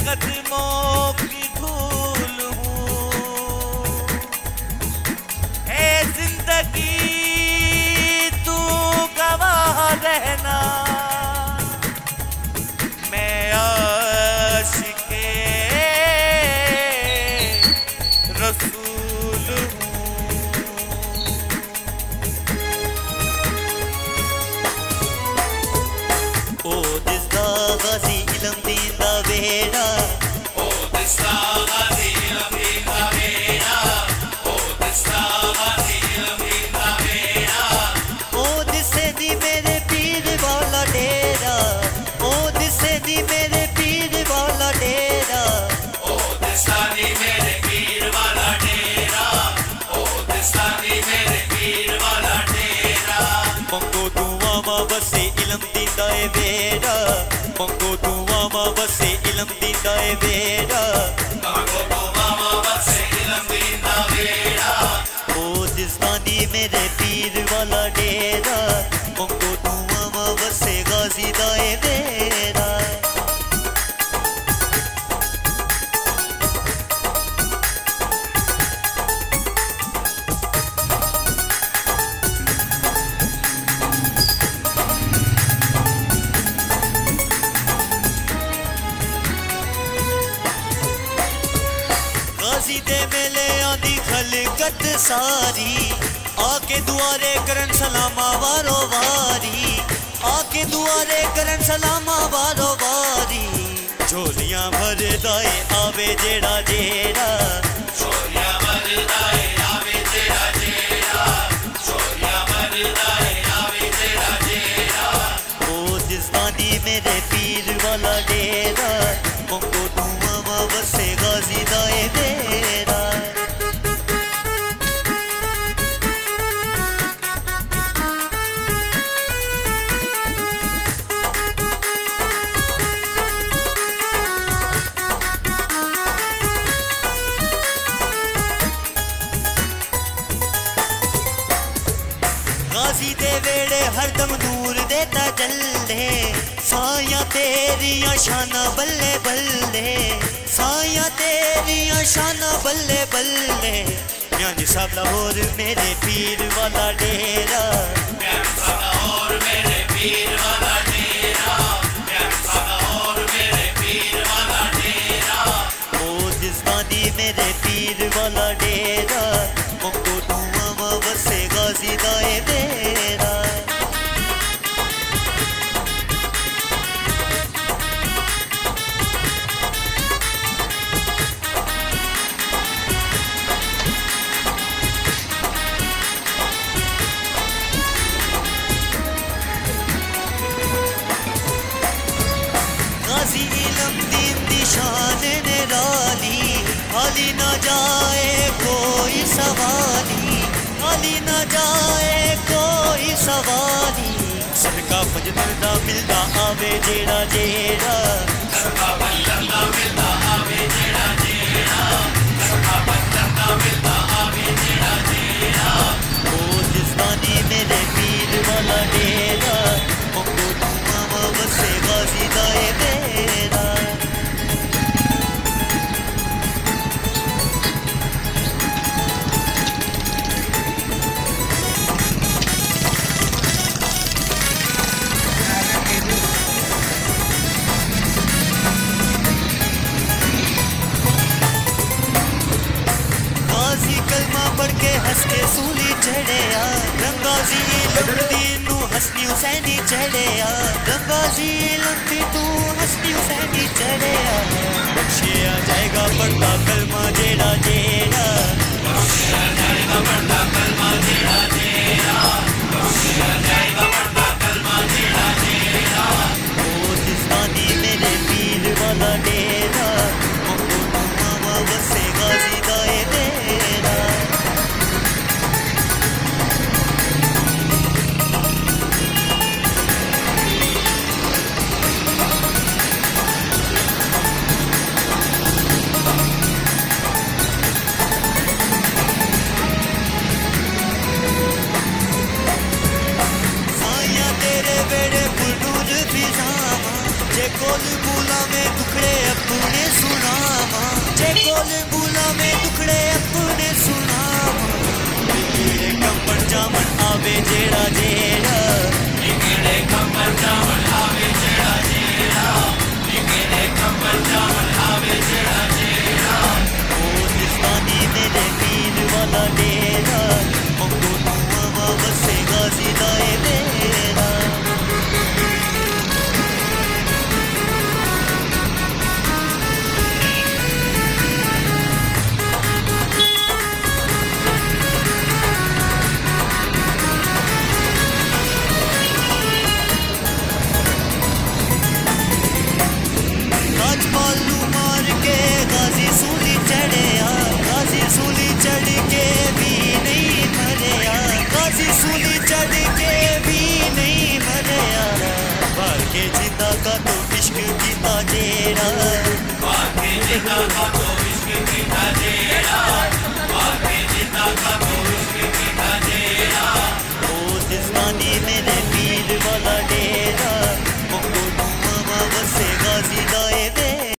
कदमों की धूल हूँ। है जिंदगी तू गवाह रहना, मैं आशिके रसूल हूँ। ओ दिसदा गाजी इलम दींदा वेड़ा, ओ दिसदा गाजी इलम दींदा वेड़ा, ओ दिसदा गाजी इलम दींदा वेड़ा। ओ दिसे दी मेरे पीर वाला डेरा, ओ दिसे दी मेरे पीर वाला डेरा, ओ दिसा दी मेरे पीर वाला डेरा, ओ दिसा दी मेरे पीर वाला डेरा। मंगो दुआ मा बसे इलम दींदा ए वेड़ा, मंगो दुआ मा बसे इलम दींदा ए वेड़ा, मंगो दुआ मा बसे इलम दींदा वेड़ा। ओ जिस्मानी मेरे पीर वाला डेरा, मंगो दुआ मा बसे गाजी दा ए वेड़ा। गाजी दे मेले आंदी खलकत सारी, आके दुआरे करन सलामा वारो वारी, आके दुआरे करन सलामा वारो वारी। झोलियां भरदाए आवे जेड़ा जेड़ा, झोलियां भरदाए आवे जेड़ा जेड़ा, झोलियां भरदाए आवे जेड़ा जेड़ा। ओ जिस्मानी मेरे पीर वाला डेरा, मंगो दुआ मा बसे गाजी दा ए वेड़ा। गाजी दे वेड़े हरदम नूर देता जल्दे, साया तेरिया शाना बल्ले बल्ले, साया तेरिया शाना बल्ले बल्ले। म्यानी साहब लाहौर मेरे पीर वाला डेरा, म्यानी साहब लाहौर मेरे पीर वाला डेरा, म्यानी साहब लाहौर मेरे पीर वाला डेरा। ओ जिस्मानी मेरे पीर वाला डेरा, मंगो दुआ मा बसे गाजी दा ए वेड़ा। गाजी इलम दीन दी शान निराली, खाली ना जाए कोई सवाली, खाली ना जाए कोई सवाली। सदका फजल दा मिलदा आवे जेड़ा जेड़ा, सदका फजल दा मिलदा आवे जेड़ा जेड़ा, सदका फजल दा मिलदा आवे जेड़ा जेड़ा। ओ जिस्मानी मेरे पीर वाला डेरा, मंगो दुआ मा बसे गाजी दा ए वेड़ा। गाजी कलमा पढ़ के हंस के सूली चढ़िया, रंगाजी लंबी नू हसनी हुसैनी चढ़िया, रंगाजी लंबी तू हसनी हुसैनी चढ़िया। बख्शिया जाएगा पढ़ता कलमा जेड़ा जेड़ा, बख्शिया जाएगा पढ़ता कलमा जेड़ा जेड़ा, बख्शिया जाएगा पढ़ता कलमा जेड़ा जेड़ा। ओ जिस्मानी मेरे पीर वाला डेरा, मंगो दुआ मा बसे गाजी दा ए वेड़ा। कोल बूला में दुखड़े अपने सुनावा, जे कोल बूला में दुखड़े अपने सुनावा। निकले कमर जामन आवे जेड़ा जेड़ा, निकले कमर जामन आवे जेड़ा जेड़ा, निकले कमर जामन आवे जेड़ा जेड़ा। ओ दिस्तानी मेरे पीर वाला डेरा, मंगो दुआ बसे गाजी दाए मेरा। गाजी सूली चढ़िया, गाजी सूली चढ़ के भी नहीं मरिया, गाजी सूली चढ़ के भी नहीं मरिया। बाके जिंदा का तो इश्क कीता जेड़ा, बाके जिंदा का तो इश्क कीता जेड़ा, बाके जिंदा का